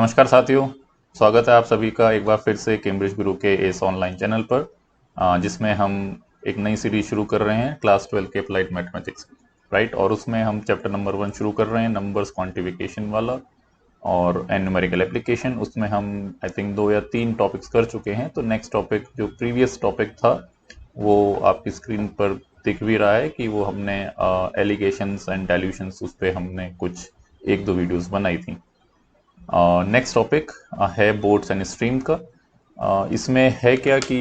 नमस्कार साथियों। स्वागत है आप सभी का एक बार फिर से कैम्ब्रिज गुरु के इस ऑनलाइन चैनल पर, जिसमें हम एक नई सीरीज शुरू कर रहे हैं क्लास 12 के अप्लाइड मैथमेटिक्स की, राइट। और उसमें हम चैप्टर नंबर 1 शुरू कर रहे हैं, नंबर्स क्वांटिफिकेशन वाला और न्यूमेरिकल एप्लीकेशन। उसमें हम आई थिंक 2 या 3 टॉपिक्स कर चुके हैं। तो नेक्स्ट टॉपिक जो प्रीवियस टॉपिक था वो आपकी स्क्रीन पर दिख भी रहा है कि वो हमने एलिगेशंस एंड डाइल्यूशंस, उस पर हमने कुछ 1-2 वीडियोस बनाई थी। नेक्स्ट टॉपिक है बोर्ड्स एंड स्ट्रीम का। इसमें है क्या कि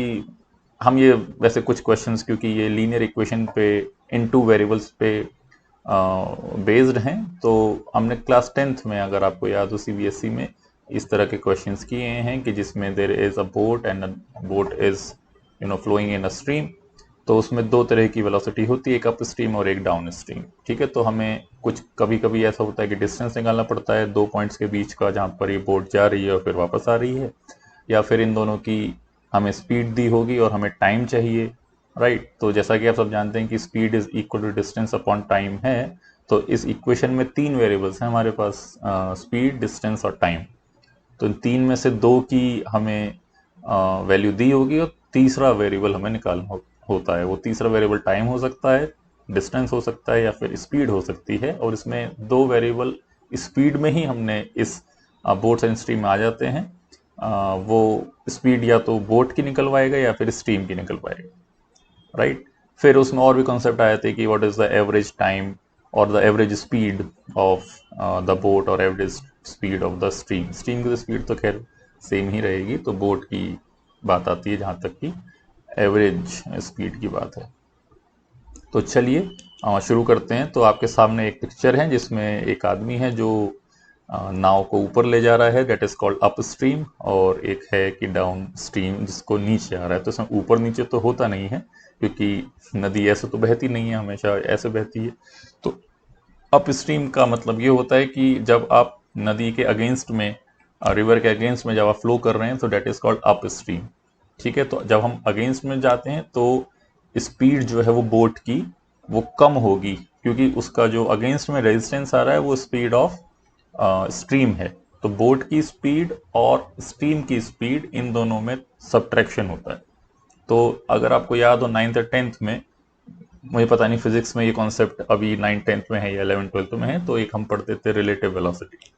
हम ये वैसे कुछ क्वेश्चंस, क्योंकि ये लीनियर इक्वेशन पे इन टू वेरिएबल्स पे बेस्ड हैं, तो हमने क्लास 10th में, अगर आपको याद हो, सीबीएसई में इस तरह के क्वेश्चंस किए हैं कि जिसमें there is a boat and boat is flowing in a stream. तो उसमें 2 तरह की वेलोसिटी होती है, एक अप स्ट्रीम और एक डाउन स्ट्रीम। ठीक है, तो हमें कुछ कभी कभी ऐसा होता है कि डिस्टेंस निकालना पड़ता है 2 पॉइंट्स के बीच का, जहाँ पर ये बोट जा रही है और फिर वापस आ रही है, या फिर इन दोनों की हमें स्पीड दी होगी और हमें टाइम चाहिए, राइट। तो जैसा कि आप सब जानते हैं कि speed is equal to distance upon time है। तो इस इक्वेशन में 3 वेरिएबल्स हैं हमारे पास, स्पीड, डिस्टेंस और टाइम। तो इन 3 में से 2 की हमें वैल्यू दी होगी और तीसरा वेरिएबल हमें निकालना होता है। वो तीसरा वेरिएबल टाइम हो सकता है, डिस्टेंस हो सकता है, या फिर स्पीड हो सकती है। और इसमें 2 वेरिएबल स्पीड में ही हमने इस बोट्स एंड स्ट्रीम में आ जाते हैं। वो स्पीड या तो बोट की निकलवाएगा या फिर स्ट्रीम की निकलवाएगा, राइट। फिर उसमें और भी कॉन्सेप्ट आए थे कि what is the average time और the average speed of the boat और average speed of the stream. Stream की स्पीड तो खैर सेम ही रहेगी, तो बोट की बात आती है जहाँ तक कि एवरेज स्पीड की बात है। तो चलिए शुरू करते हैं। तो आपके सामने एक पिक्चर है जिसमें एक आदमी है जो नाव को ऊपर ले जा रहा है, that is called up stream, और एक है कि डाउन स्ट्रीम जिसको नीचे आ रहा है। तो इसमें ऊपर नीचे तो होता नहीं है, क्योंकि नदी ऐसे तो बहती नहीं है, हमेशा ऐसे बहती है। तो अप स्ट्रीम का मतलब ये होता है कि जब आप नदी के अगेंस्ट में, रिवर के अगेंस्ट में जब आप फ्लो कर रहे हैं, तो that is called upstream. ठीक है, तो जब हम अगेंस्ट में जाते हैं तो स्पीड जो है वो बोट की वो कम होगी, क्योंकि उसका जो अगेंस्ट में रेजिस्टेंस आ रहा है वो स्पीड ऑफ स्ट्रीम है। तो बोट की स्पीड और स्ट्रीम की स्पीड, इन दोनों में सब्ट्रैक्शन होता है। तो अगर आपको याद हो 9th और 10th में, मुझे पता नहीं फिजिक्स में ये कॉन्सेप्ट अभी 9th-10th में है या 11th-12th में है, तो एक हम पढ़ते थे रिलेटिव वेलोसिटी।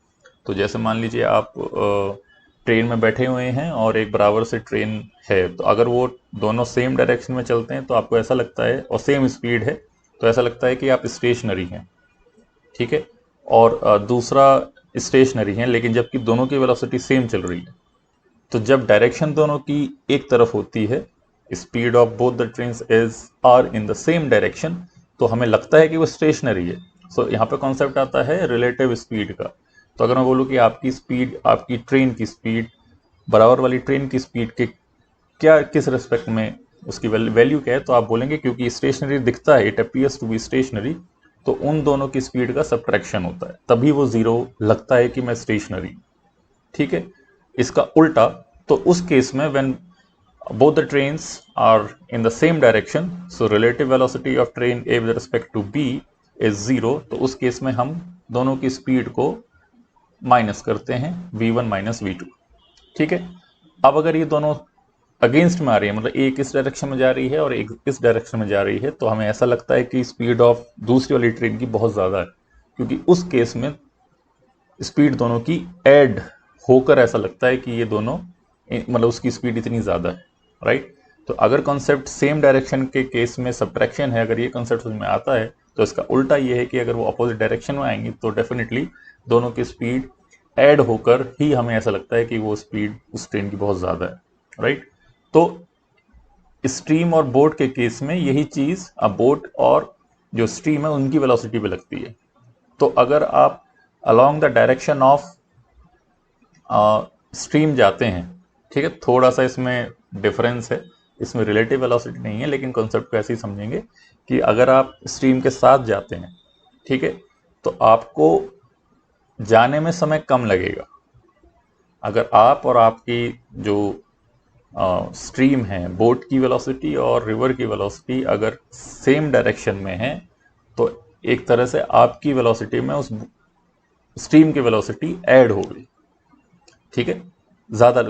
तो जैसे मान लीजिए आप ट्रेन में बैठे हुए हैं और एक बराबर से ट्रेन है, तो अगर वो दोनों सेम डायरेक्शन में चलते हैं तो आपको ऐसा लगता है, और सेम स्पीड है, तो ऐसा लगता है कि आप स्टेशनरी हैं। ठीक है, और दूसरा स्टेशनरी है, लेकिन जबकि दोनों की वेलोसिटी सेम चल रही है। तो जब डायरेक्शन दोनों की एक तरफ होती है, speed of both the trains is are in the same direction, तो हमें लगता है कि वो स्टेशनरी है। सो यहाँ पे कॉन्सेप्ट आता है रिलेटिव स्पीड का। तो अगर मैं बोलूँ कि आपकी स्पीड, आपकी ट्रेन की स्पीड बराबर वाली ट्रेन की स्पीड के क्या, किस रेस्पेक्ट में उसकी वैल्यू क्या है, तो आप बोलेंगे क्योंकि स्टेशनरी दिखता है, it appears to be stationary, तो उन दोनों की स्पीड का सब्ट्रैक्शन होता है, तभी वो जीरो लगता है कि मैं स्टेशनरी। ठीक है, इसका उल्टा, तो उस केस में when both the trains are in the same direction, so relative velocity of train A with respect to B is 0, तो उस केस में हम दोनों की स्पीड को माइनस करते हैं, v1 माइनस v2। ठीक है, अब अगर ये दोनों अगेंस्ट में आ रही है, मतलब एक इस डायरेक्शन में जा रही है और एक इस डायरेक्शन में जा रही है, तो हमें ऐसा लगता है कि स्पीड ऑफ दूसरी वाली ट्रेन की बहुत ज़्यादा है, क्योंकि उस केस में स्पीड दोनों की ऐड होकर ऐसा लगता है कि ये दोनों, मतलब उसकी स्पीड इतनी ज़्यादा है, राइट। तो अगर कॉन्सेप्ट सेम डायरेक्शन के केस में सब्ट्रैक्शन है, अगर ये कॉन्सेप्ट में आता है, तो इसका उल्टा ये है कि अगर वो अपोजिट डायरेक्शन में आएंगी तो डेफिनेटली दोनों की स्पीड ऐड होकर ही हमें ऐसा लगता है कि वो स्पीड उस ट्रेन की बहुत ज़्यादा है, राइट। तो स्ट्रीम और बोट के केस में यही चीज़ अब बोट और जो स्ट्रीम है उनकी वेलोसिटी पे लगती है। तो अगर आप along the direction of stream जाते हैं, ठीक है, थोड़ा सा इसमें डिफरेंस है, इसमें रिलेटिव वेलोसिटी नहीं है, लेकिन कॉन्सेप्ट को ऐसे ही समझेंगे कि अगर आप स्ट्रीम के साथ जाते हैं, ठीक है, तो आपको जाने में समय कम लगेगा। अगर आप और आपकी जो स्ट्रीम है, बोट की वेलोसिटी और रिवर की वेलोसिटी अगर सेम डायरेक्शन में है, तो एक तरह से आपकी वेलोसिटी में उस स्ट्रीम की वेलोसिटी ऐड हो गई। ठीक है, ज्यादा।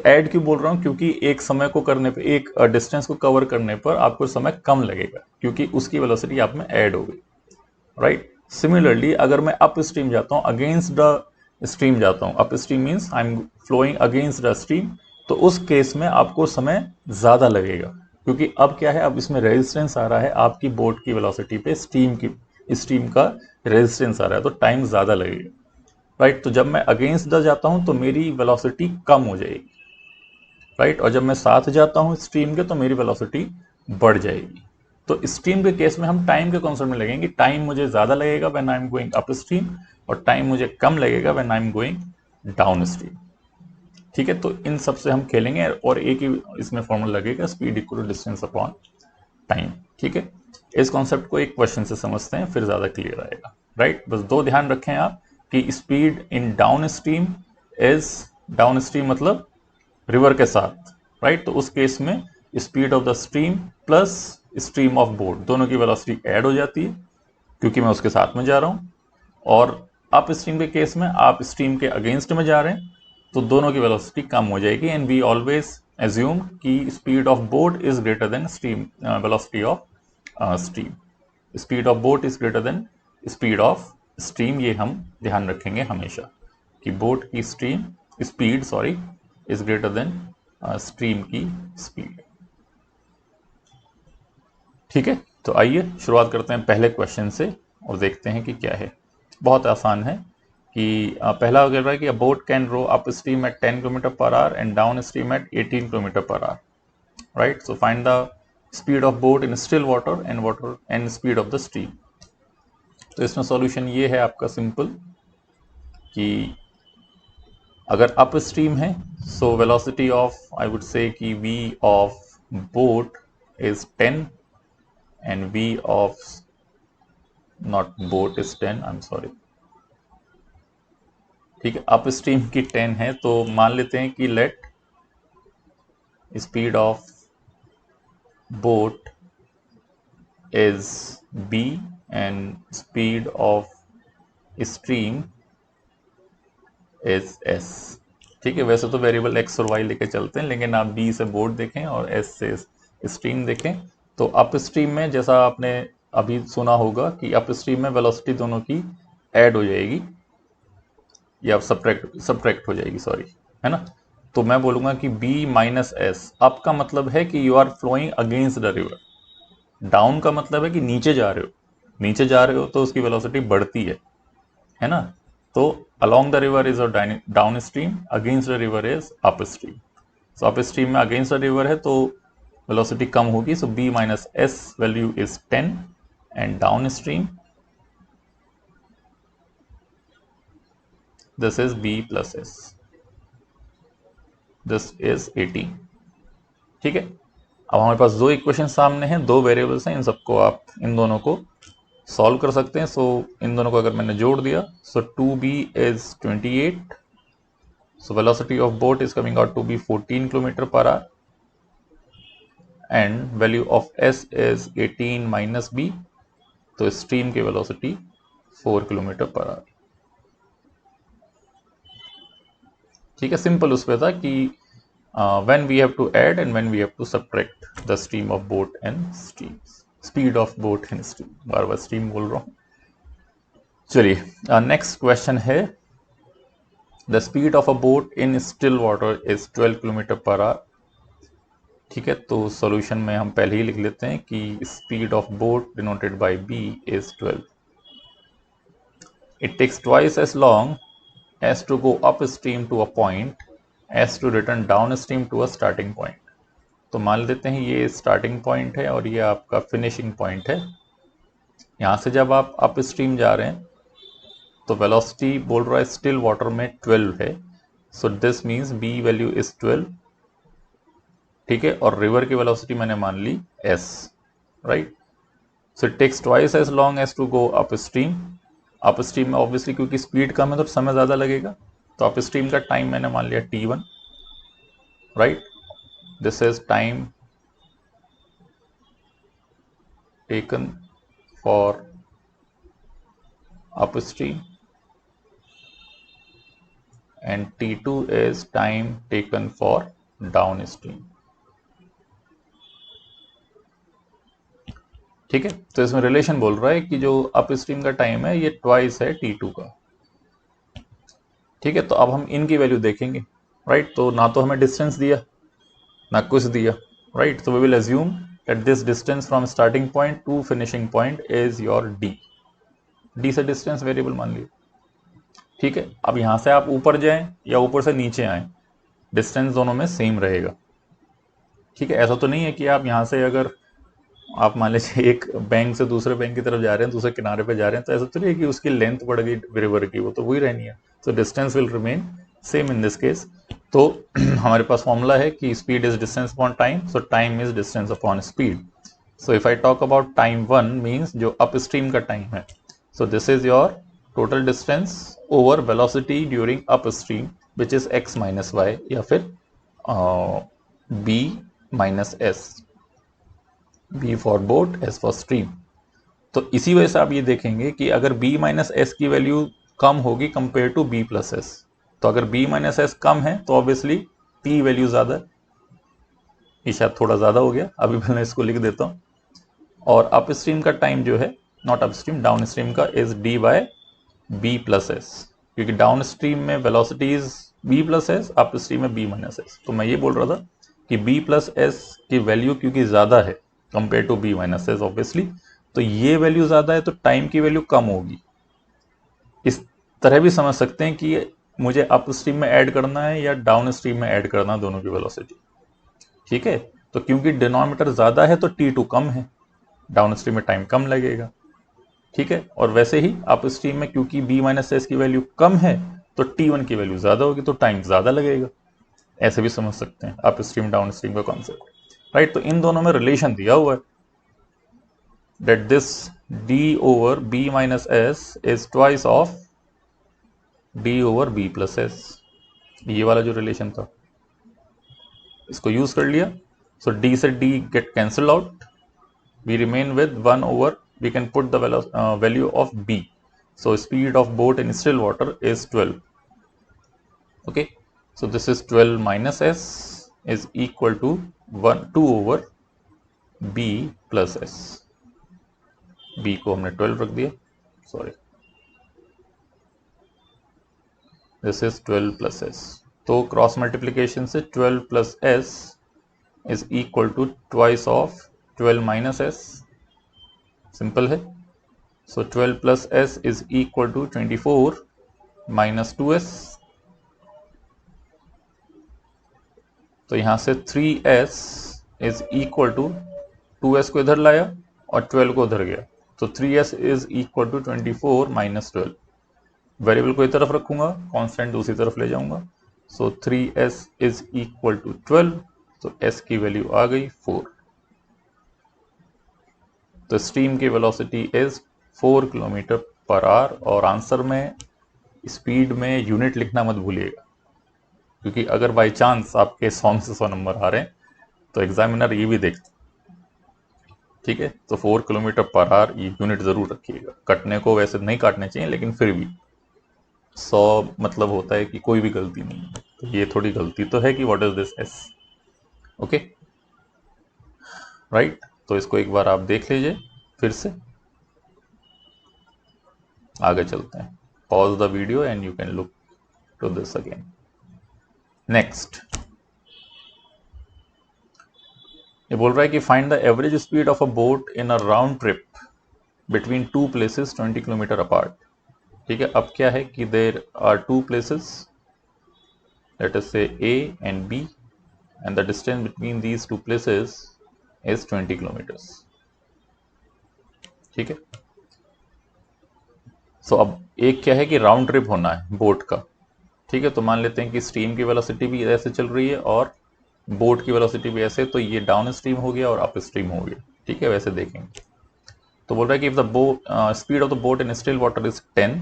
ऐड क्यों बोल रहा हूं, क्योंकि एक समय को करने पे, एक डिस्टेंस को कवर करने पर आपको समय कम लगेगा, क्योंकि उसकी वेलोसिटी आप में ऐड हो गई, राइट। सिमिलरली अगर मैं अप स्ट्रीम जाता हूं, अगेंस्ट द स्ट्रीम जाता हूं, upstream means I am flowing against the stream, तो उस केस में आपको समय ज्यादा लगेगा, क्योंकि अब क्या है, अब इसमें रेजिस्टेंस आ रहा है आपकी बोट की वेलोसिटी पे, स्ट्रीम का रेजिस्टेंस आ रहा है, तो टाइम ज्यादा लगेगा, राइट। तो जब मैं अगेंस्ट द जाता हूं तो मेरी वेलोसिटी कम हो जाएगी, राइट। और जब मैं साथ जाता हूं स्ट्रीम के तो मेरी वेलोसिटी बढ़ जाएगी। तो स्ट्रीम के केस में हम टाइम के कॉन्सेप्ट में लगेंगे, टाइम मुझे ज्यादा लगेगा when I am going up stream, और टाइम मुझे कम लगेगा when I am going down stream. ठीक है, तो इन सब से हम खेलेंगे, और एक ही इसमें फॉर्मूला लगेगा, speed equal to distance upon time. ठीक है, इस कॉन्सेप्ट को एक क्वेश्चन से समझते हैं, फिर ज्यादा क्लियर आएगा, राइट। बस दो ध्यान रखें आप कि speed in down stream is, down stream मतलब रिवर के साथ, राइट। तो उस केस में speed of the stream plus stream of boat, दोनों की वेलोसिटी ऐड हो जाती है, क्योंकि मैं उसके साथ में जा रहा हूं। और अप स्ट्रीम के केस में आप स्ट्रीम के अगेंस्ट में जा रहे हैं, तो दोनों की वेलोसिटी कम हो जाएगी, एंड वी ऑलवेज एज्यूम कि speed of boat is greater than stream velocity of stream, speed of boat is greater than speed of stream, ये हम ध्यान रखेंगे हमेशा कि बोट की stream speed, sorry, is greater than stream की speed. ठीक है, तो आइए शुरुआत करते हैं पहले क्वेश्चन से और देखते हैं कि क्या है। बहुत आसान है कि पहला कह रहा है कि a boat can row upstream at 10 kilometre per hour and downstream at 18 kilometre per hour, right. So find the speed of boat in still water and speed of the stream. तो इसमें solution ये है आपका simple कि अगर up stream है, सो velocity of, I would say कि v of boat is 10 and v of not boat is 10, I'm sorry। ठीक है, अप स्ट्रीम की 10 है, तो मान लेते हैं कि let speed of boat is b and speed of stream is s। ठीक है, वैसे तो वेरिएबल x और y लेके चलते हैं, लेकिन आप b से बोट देखें और s से स्ट्रीम देखें, तो अप स्ट्रीम में जैसा आपने अभी सुना होगा कि अप स्ट्रीम में वेलोसिटी दोनों की ऐड हो जाएगी, या सब्ट्रैक्ट हो जाएगी, सॉरी, है ना। तो मैं बोलूंगा कि b माइनस एस, अप का मतलब है कि you are flowing against the river, down का मतलब है कि नीचे जा रहे हो, नीचे जा रहे हो तो उसकी वेलोसिटी बढ़ती है ना। तो along the river is a down stream, against the river is up stream. So up stream में अगेंस्ट द रिवर है तो वेलोसिटी कम होगी, सो b minus S value is 10 and down stream this is b plus S, this is 18। ठीक है, अब हमारे पास दो equation सामने हैं, दो वेरिएबल्स हैं, इन सबको आप, इन दोनों को सॉल्व कर सकते हैं। सो इन दोनों को अगर मैंने जोड़ दिया, so 2b is 28, so velocity of boat is coming out to be 14 kilometre per hour and value of s is 18 minus b, तो स्ट्रीम की वेलोसिटी 4 किलोमीटर पर आवर। ठीक है, सिंपल उस पर था कि when we have to add and when we have to subtract the stream of boat and streams, speed of boat and stream, bar bar stream बोल रहा हूँ। चलिए नेक्स्ट क्वेश्चन है, the speed of a boat in still water is 12 kilometre per hour. ठीक है, तो solution में हम पहले ही लिख लेते हैं कि speed of boat denoted by b is 12। It takes twice as long as to go upstream to a point as to return downstream to a starting point। तो मान लेते हैं ये स्टार्टिंग पॉइंट है और ये आपका फिनिशिंग पॉइंट है। यहाँ से जब आप अप स्ट्रीम जा रहे हैं तो वेलोसिटी बोल रहा है स्टिल वाटर में 12 है, so this means b value is 12। ठीक है, और रिवर की वेलोसिटी मैंने मान ली s, right. So it takes twice as long as to go upstream. Upstream में ऑब्वियसली क्योंकि स्पीड कम है तो समय ज़्यादा लगेगा, तो अप स्ट्रीम का टाइम मैंने मान लिया t1, right. This is time taken for upstream and T2 is time taken for downstream. ठीक है, तो इसमें रिलेशन बोल रहा है कि जो अपस्ट्रीम का टाइम है ये ट्वाइस है T2 का। ठीक है, तो अब हम इनकी वैल्यू देखेंगे, राइट। तो ना तो हमें डिस्टेंस दिया ना कुछ दिया, राइट। तो we will assume that this distance from starting point to finishing point is your D से डिस्टेंस वेरिएबल मान लिया। ठीक है, अब यहां से आप ऊपर जाएं या ऊपर से नीचे आए, डिस्टेंस दोनों में सेम रहेगा। ठीक है, ऐसा तो नहीं है कि आप यहां से अगर आप मान लीजिए एक बैंक से दूसरे बैंक की तरफ जा रहे हैं, दूसरे किनारे पे जा रहे हैं, तो ऐसा तो नहीं है कि उसकी लेंथ बढ़ गई रिवर की, वो तो वही रहनी है। तो distance will remain same in this case. तो हमारे पास फॉर्मूला है कि speed is distance upon time, so time is distance upon speed. So if I talk about time 1 means जो अपस्ट्रीम का टाइम है, so this is your total distance over velocity during upstream which is x minus Y या फिर b minus S, B for boat, S for stream. तो इसी वजह से आप ये देखेंगे कि अगर B माइनस एस की वैल्यू कम होगी compare to B plus S, तो अगर B माइनस एस कम है तो ऑब्वियसली P वैल्यू ज़्यादा है। ये शायद थोड़ा ज़्यादा हो गया, अभी मैं इसको लिख देता हूँ। और अप स्ट्रीम का टाइम जो है, not upstream, downstream का is D by B plus S, क्योंकि डाउन स्ट्रीम में velocity is B plus S, upstream में B माइनस एस। तो मैं ये बोल रहा था कि B प्लस एस की वैल्यू क्योंकि ज़्यादा है compare to B minus S obviously, तो ये वैल्यू ज़्यादा है तो टाइम की वैल्यू कम होगी। इस तरह भी समझ सकते हैं कि मुझे अप स्ट्रीम में ऐड करना है या डाउन स्ट्रीम में ऐड करना है, दोनों की वेलोसिटी। ठीक है, तो क्योंकि डिनोमिनेटर ज़्यादा है तो T2 कम है, डाउन स्ट्रीम में टाइम कम लगेगा। ठीक है, और वैसे ही अप स्ट्रीम में क्योंकि B माइनस एस की वैल्यू कम है तो T1 की वैल्यू ज़्यादा होगी, तो टाइम ज़्यादा लगेगा। ऐसे भी समझ सकते हैं अप स्ट्रीम डाउन स्ट्रीम का कॉन्सेप्ट, राइट। तो इन दोनों में रिलेशन दिया हुआ है that this d over b minus s is twice of d over b plus s। ये वाला जो रिलेशन था इसको यूज कर लिया, सो d से d get cancelled out, we remain with 1 over, we can put the value of b, so speed of boat in still water is 12। okay, so this is 12 minus s is equal to 2 over b plus s। b को हमने 12 रख दिया, sorry, this is 12 plus S. तो cross multiplication से 12 plus S is equal to twice of 12 minus S, simple है। So 12 plus S is equal to 24 minus 2s, तो यहां से 3s is equal to 2s को इधर लाया और 12 को उधर गया, तो 3s is equal to 24 minus 12। Variable को एक तरफ रखूंगा, कांस्टेंट दूसरी तरफ ले जाऊंगा, सो 3s इज इक्वल टू 12, तो s की वैल्यू आ गई 4। तो स्ट्रीम की velocity is 4 kilometre per our. और आंसर में स्पीड में यूनिट लिखना मत भूलिएगा, क्योंकि अगर बाई चांस आपके 100 से 100 नंबर आ रहे हैं तो एग्जामिनर ये भी देखते। ठीक है, तो 4 किलोमीटर पर आवर ये यूनिट जरूर रखिएगा। कटने को वैसे नहीं काटने चाहिए, लेकिन फिर भी 100 मतलब होता है कि कोई भी गलती नहीं है, तो ये थोड़ी गलती तो है कि what is this S. Okay, right. तो इसको एक बार आप देख लीजिए फिर से, आगे चलते हैं। Pause the video and you can look to this again. Next ये बोल रहा है कि find the average speed of a boat in a round trip between 2 places 20 kilometre apart. ठीक है, अब क्या है कि there are 2 places, let us say A and B, and the distance between these 2 places is 20 kilometers। ठीक है, सो अब एक क्या है कि राउंड ट्रिप होना है बोट का। ठीक है, तो मान लेते हैं कि स्ट्रीम की वेलोसिटी भी ऐसे चल रही है और बोट की वेलोसिटी भी ऐसे, तो ये डाउन स्ट्रीम हो गया और अप स्ट्रीम हो गया। ठीक है, वैसे देखेंगे तो बोल रहा है कि if the boat speed of the boat in still water is 10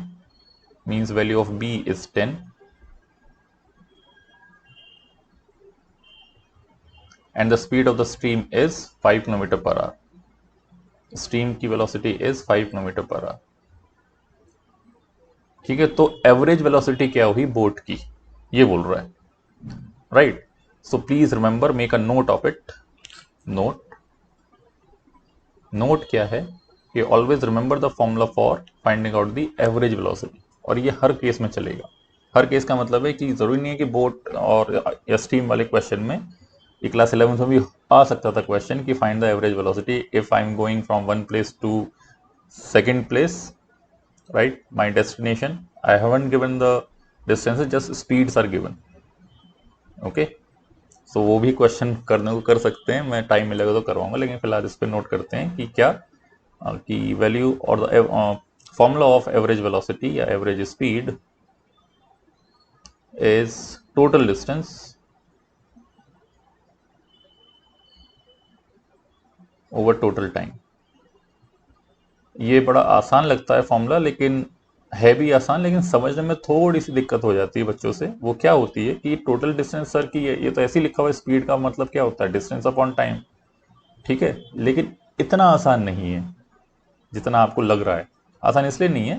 means value of B is 10 and the speed of the stream is 5 kilometre per hour. Stream की velocity is 5 kilometre per hour. ठीक है, तो average velocity क्या हुई boat की, ये बोल रहा है, right. So please remember, make a note of it. Note क्या है कि always remember the formula for finding out the average velocity, और ये हर केस में चलेगा। हर केस का मतलब है कि जरूरी नहीं है कि बोट और या स्ट्रीम वाले क्वेश्चन में, ये क्लास 11 में भी आ सकता था क्वेश्चन कि find the average velocity if I am going from one place to second place, right, my destination, I haven't given the distances, just speeds are given. Okay, so वो भी question करने को कर सकते हैं, मैं टाइम मिलेगा तो करवाऊंगा, लेकिन फिलहाल इस पर नोट करते हैं कि क्या कि वैल्यू और the formula of average velocity या average speed is total distance over total time. ये बड़ा आसान लगता है फॉर्मूला, लेकिन है भी आसान, लेकिन समझने में थोड़ी सी दिक्कत हो जाती है बच्चों से। वो क्या होती है कि टोटल डिस्टेंस सर की ये तो ऐसे ही लिखा हुआ है, स्पीड का मतलब क्या होता है, डिस्टेंस अपॉन टाइम, ठीक है, लेकिन इतना आसान नहीं है जितना आपको लग रहा है। आसान इसलिए नहीं है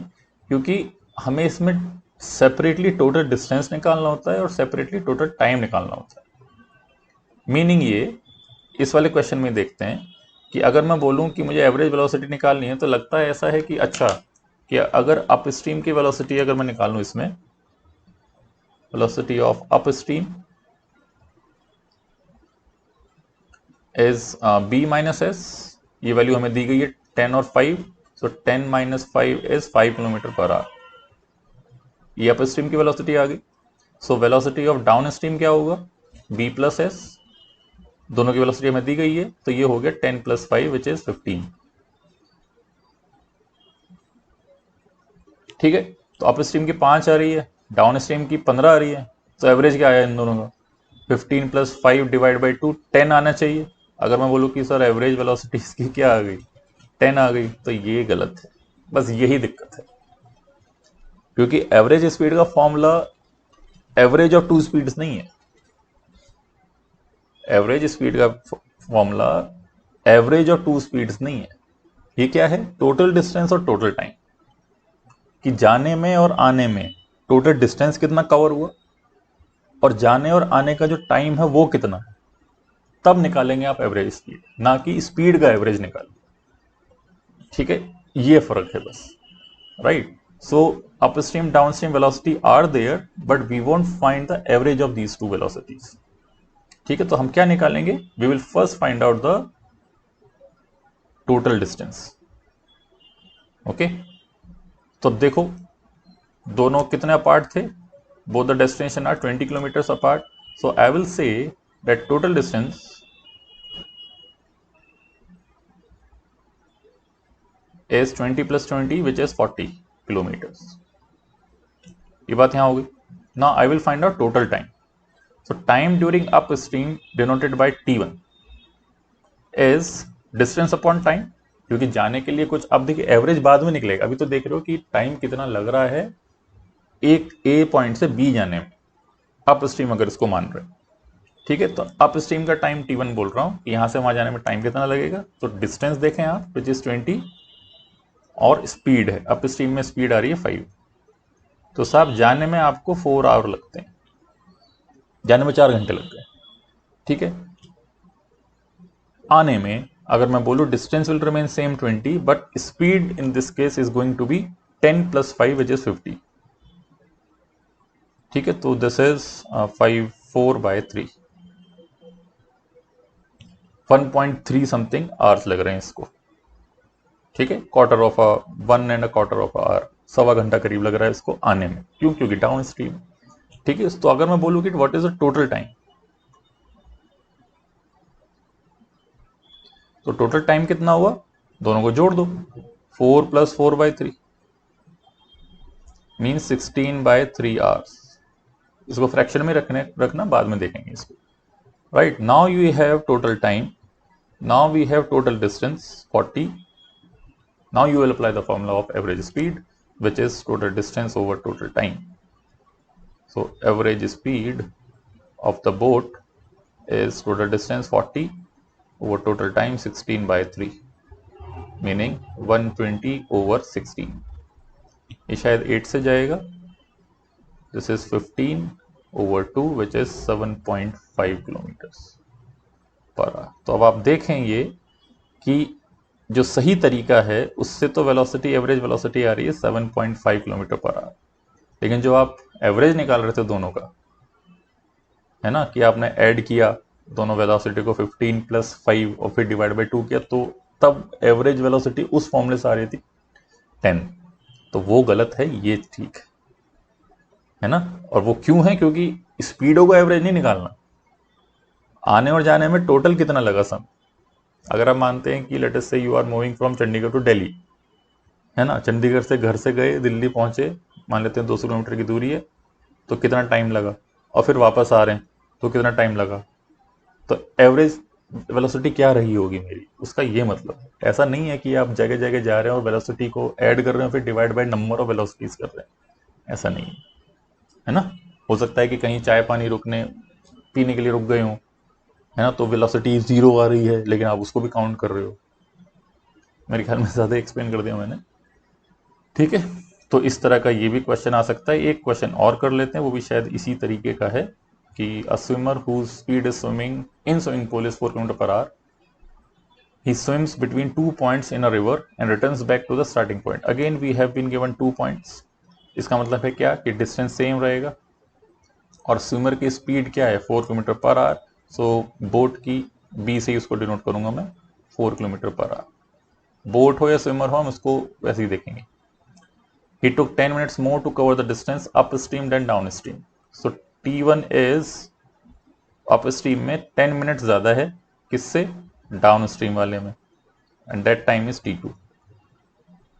क्योंकि हमें इसमें सेपरेटली टोटल डिस्टेंस निकालना होता है और सेपरेटली टोटल टाइम निकालना होता है। मीनिंग ये, इस वाले क्वेश्चन में देखते हैं कि अगर मैं बोलूं कि मुझे एवरेज वेलोसिटी निकालनी है, तो लगता है ऐसा है कि अच्छा, कि अगर अप स्ट्रीम की वेलोसिटी अगर मैं निकालूं, इसमें velocity of upstream is B minus S, ये वैल्यू हमें दी गई है 10 और 5, so 10 minus 5 is 5 kilometre per hour, ये अप स्ट्रीम की वेलोसिटी आ गई। So velocity of downstream क्या होगा, बी प्लस एस, दोनों की वेलोसिटी हमें दी गई है, तो ये हो गया 10 प्लस 5 विच इज 15। ठीक है, तो अप स्ट्रीम की 5 आ रही है, डाउन स्ट्रीम की 15 आ रही है, तो एवरेज क्या आया इन दोनों का, 15 प्लस 5 डिवाइड बाई 2 10 आना चाहिए। अगर मैं बोलूँ कि सर एवरेज वेलोसिटी इसकी क्या आ गई, 10 आ गई, तो ये गलत है। बस यही दिक्कत है, क्योंकि एवरेज स्पीड का formula average of two speeds नहीं है। एवरेज स्पीड का formula average of two speeds नहीं है। ये क्या है, टोटल डिस्टेंस और टोटल टाइम, कि जाने में और आने में टोटल डिस्टेंस कितना कवर हुआ और जाने और आने का जो टाइम है वो कितना है, तब निकालेंगे आप एवरेज स्पीड, ना कि स्पीड का एवरेज निकालें। ठीक है, ये फर्क है बस, right. So upstream downstream velocity are there, but we won't find the average of these two velocities. ठीक है, तो हम क्या निकालेंगे, we will first find out the total distance. Okay, तो देखो दोनों कितने अपार्ट थे, both the destination are 20 kilometres apart, so I will say that total distance is 20 plus 20 which is 40 kilometers। ये बात यहां होगी। Now I will find out total time. So time during up stream denoted by t1 is distance upon time, क्योंकि जाने के लिए कुछ, अब देखिए एवरेज बाद में निकलेगा, अभी तो देख रहे हो कि टाइम कितना लग रहा है एक ए पॉइंट से बी जाने में, अप स्ट्रीम अगर इसको मान रहे हैं। ठीक है, तो अप स्ट्रीम का टाइम t1 बोल रहा हूं, यहां से वहां जाने में टाइम कितना लगेगा, तो डिस्टेंस देखें आप विच इज 20, और स्पीड है, अप स्ट्रीम में स्पीड आ रही है 5, तो साहब जाने में आपको 4 आवर लगते हैं, जाने में 4 घंटे लग गए। ठीक है, आने में अगर मैं बोलूं distance will remain same 20, but speed in this case is going to be 10 plus 5 which is 50। ठीक है, तो this is 5 4 by 3, 1.3 something hours लग रहे हैं इसको। ठीक है, quarter of a 1 and a quarter of hour, सवा घंटा करीब लग रहा है इसको आने में, क्यों, क्योंकि डाउन स्ट्रीम। ठीक है, तो अगर मैं बोलूं कि what is the total time, तो टोटल टाइम कितना हुआ, दोनों को जोड़ दो, 4 plus 4 by 3 mean 16 by 3 hours. इसको फ्रैक्शन में रखना, बाद में देखेंगे इसको। Right, now you have total time, now we have total distance 40, now you will apply the formula of average speed which is total distance over total time. So average speed of the boat is total distance 40 over total time 16 by 3, meaning 120 over 16। ये शायद 8 से जाएगा, this is 15 over 2 which is 7.5 kilometres per hour. तो अब आप देखेंगे कि जो सही तरीका है उससे तो वेलोसिटी, एवरेज वेलोसिटी आ रही है 7.5 किलोमीटर पर आवर, लेकिन जो आप एवरेज निकाल रहे थे दोनों का, है ना, कि आपने ऐड किया दोनों वेलोसिटी को 15 + 5 और फिर डिवाइड बाई 2 किया, तो तब एवरेज वेलोसिटी उस फॉर्मूले से आ रही थी 10। तो वो गलत है, ये ठीक है ना। और वो क्यों है? क्योंकि स्पीडों को एवरेज नहीं निकालना, आने और जाने में टोटल कितना लगा समय। अगर आप मानते हैं कि let us say you are moving from Chandigarh to Delhi, है ना, चंडीगढ़ से घर से गए, दिल्ली पहुंचे, मान लेते हैं 200 किलोमीटर की दूरी है, तो कितना टाइम लगा, और फिर वापस आ रहे हैं तो कितना टाइम लगा। तो एवरेज वेलोसिटी क्या रही होगी मेरी, उसका ये मतलब है। ऐसा नहीं है कि आप जगह जगह जा रहे हैं और वेलोसिटी को ऐड कर रहे हैं फिर divide by number of velocities कर रहे हैं, ऐसा नहीं है ना। हो सकता है कि कहीं चाय पानी रुकने पीने के लिए रुक गए हों, है ना, तो वेलोसिटी 0 आ रही है लेकिन आप उसको भी काउंट कर रहे हो। मेरे ख्याल में ज़्यादा एक्सप्लेन कर दिया मैंने, ठीक है। तो इस तरह का ये भी क्वेश्चन आ सकता है। एक क्वेश्चन और कर लेते हैं, वो भी शायद इसी तरीके का है कि a swimmer whose speed is swimming in swimming pool is 4 kilometre per hour, he swims between 2 points in a river and returns back to the starting point. Again we have been given 2 points. इसका मतलब है क्या कि distance same रहेगा और swimmer की speed क्या है 4 kilometre per our. So boat की बी से ही उसको डिनोट करूंगा मैं 4 किलोमीटर पर आवर। बोट हो या स्विमर हो हम उसको वैसे ही देखेंगे। He took 10 minutes more to cover the distance upstream than downstream. So T1 is upstream में 10 मिनट ज़्यादा है किससे, डाउनस्ट्रीम वाले में, and that time is T2।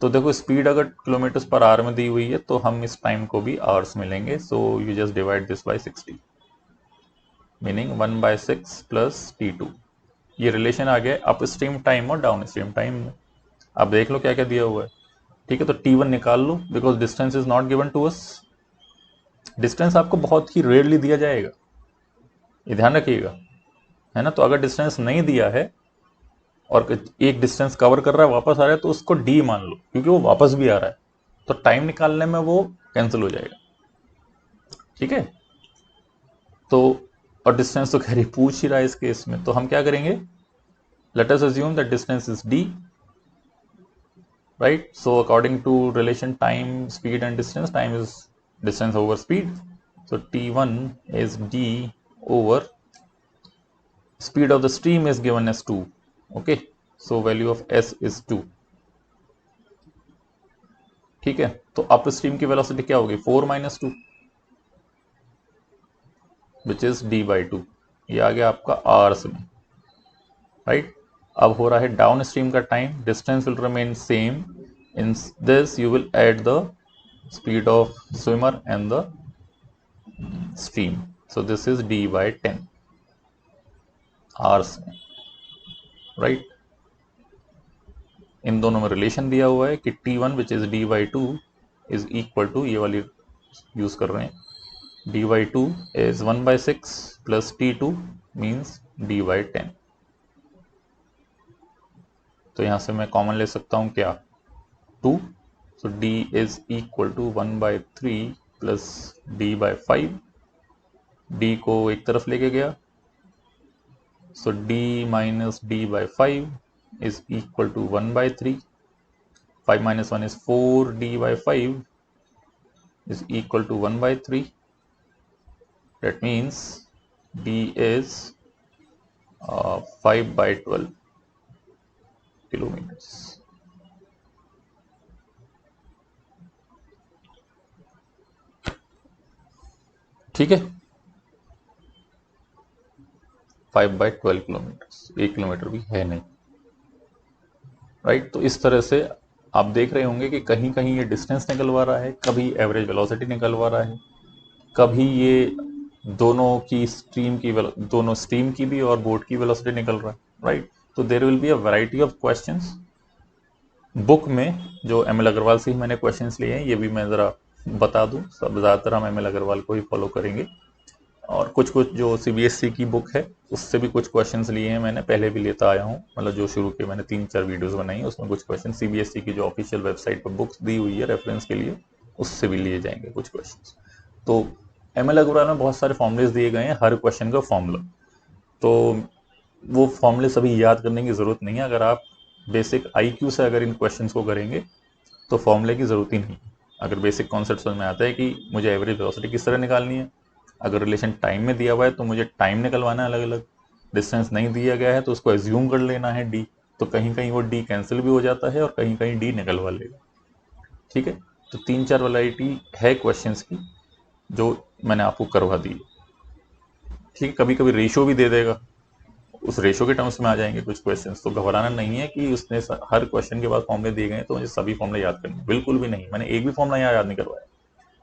तो देखो स्पीड अगर किलोमीटर्स पर आवर में दी हुई है तो हम इस टाइम को भी आवर्स में लेंगे। So you just divide this by 60, meaning 1/6 plus T2। ये रिलेशन आ गया अपस्ट्रीम टाइम और डाउनस्ट्रीम टाइम में। अब देख लो क्या क्या दिया हुआ है, ठीक है। तो T1 निकाल लो because distance is not given to us. Distance आपको बहुत ही रेयरली दिया जाएगा, ये ध्यान रखिएगा, है ना। तो अगर डिस्टेंस नहीं दिया है और एक डिस्टेंस कवर कर रहा है वापस आ रहा है तो उसको डी मान लो, क्योंकि वो वापस भी आ रहा है तो टाइम निकालने में वो कैंसिल हो जाएगा, ठीक है। तो और डिस्टेंस तो खैर पूछ ही रहा है इस केस में, तो हम क्या करेंगे, let us assume that distance is D, right. So according to relation time speed and distance, time is distance over speed, so T1 is d over speed of the stream is given as 2, okay, so value of s is 2, ठीक है। तो up stream की velocity क्या होगी 4 - 2 विच is d/2, ये आ गया आपका hours में, राइट। अब हो रहा है डाउन स्ट्रीम का time, distance will remain same, in this you will add the speed of swimmer and the stream, so this is d/10 hours में, राइट। इन दोनों में रिलेशन दिया हुआ है कि T1 which is d/2 is equal to, ये वाली यूज कर रहे हैं, d/2 is 1/6 plus T2 means d/10। तो यहां से मैं कॉमन ले सकता हूं क्या 2, so d is equal to 1/3 plus d/5, d को एक तरफ लेके गया, so d minus d/5 is equal to 1/3, 5 - 1 is 4, d/5 is equal to 1/3, that means d is 5/12 kilometres, ठीक है। 5/12 किलोमीटर्स, 1 किलोमीटर भी है नहीं, राइट। तो इस तरह से आप देख रहे होंगे कि कहीं कहीं ये डिस्टेंस निकलवा रहा है, कभी एवरेज वेलोसिटी निकलवा रहा है, कभी ये दोनों की स्ट्रीम की, दोनों स्ट्रीम की भी और बोट की वेलोसिटी निकल रहा है, राइट। तो there will be a variety of questions book में, जो ML अग्रवाल से ही मैंने क्वेश्चंस लिए हैं, ये भी मैं ज़रा बता दूं, सब ज़्यादातर हम ML अग्रवाल को ही फॉलो करेंगे, और कुछ कुछ जो CBSE की बुक है उससे भी कुछ क्वेश्चंस लिए हैं मैंने, पहले भी लेता आया हूँ, मतलब जो शुरू के मैंने 3-4 वीडियोस बनाई है उसमें कुछ क्वेश्चन CBSE की जो ऑफिशियल वेबसाइट पर बुक्स दी हुई है रेफरेंस के लिए, उससे भी लिए जाएंगे कुछ क्वेश्चंस। तो ML अग्रवाल में बहुत सारे फॉर्मूलेस दिए गए हैं, हर क्वेश्चन का फॉर्मूला, तो वो फॉर्मूले सभी याद करने की ज़रूरत नहीं है। अगर आप बेसिक IQ से अगर इन क्वेश्चंस को करेंगे तो फॉर्मूले की ज़रूरत ही नहीं। अगर बेसिक कॉन्सेप्ट समझ में आता है कि मुझे एवरेज वेलोसिटी किस तरह निकालनी है, अगर रिलेशन टाइम में दिया हुआ है तो मुझे टाइम निकलवाना है अलग अलग, डिस्टेंस नहीं दिया गया है तो उसको एज्यूम कर लेना है डी, तो कहीं कहीं वो डी कैंसिल भी हो जाता है और कहीं कहीं डी निकलवा लेगा। ठीक है, तो 3-4 वैरायटी है क्वेश्चंस की जो मैंने आपको करवा दी। ठीक है, कभी कभी रेशो भी दे देगा, उस रेशो के टर्म्स में आ जाएंगे कुछ क्वेश्चंस, तो घबराना नहीं है कि उसने हर क्वेश्चन के बाद फॉर्मुले दिए गए हैं तो मुझे सभी फॉर्मुले याद करने, बिल्कुल भी नहीं, मैंने एक भी फॉर्मुला यहाँ याद नहीं करवाया,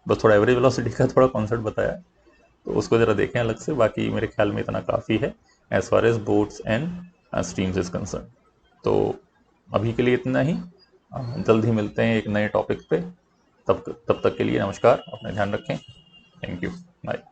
बस थोड़ा एवरेज वेलोसिटी का थोड़ा कॉन्सेप्ट बताया, तो उसको जरा देखें अलग से। बाकी मेरे ख्याल में इतना काफ़ी है as far as boats and streams is concern. तो अभी के लिए इतना ही, जल्द ही मिलते हैं एक नए टॉपिक पे, तब तक के लिए नमस्कार, अपना ध्यान रखें, थैंक यू, बाय।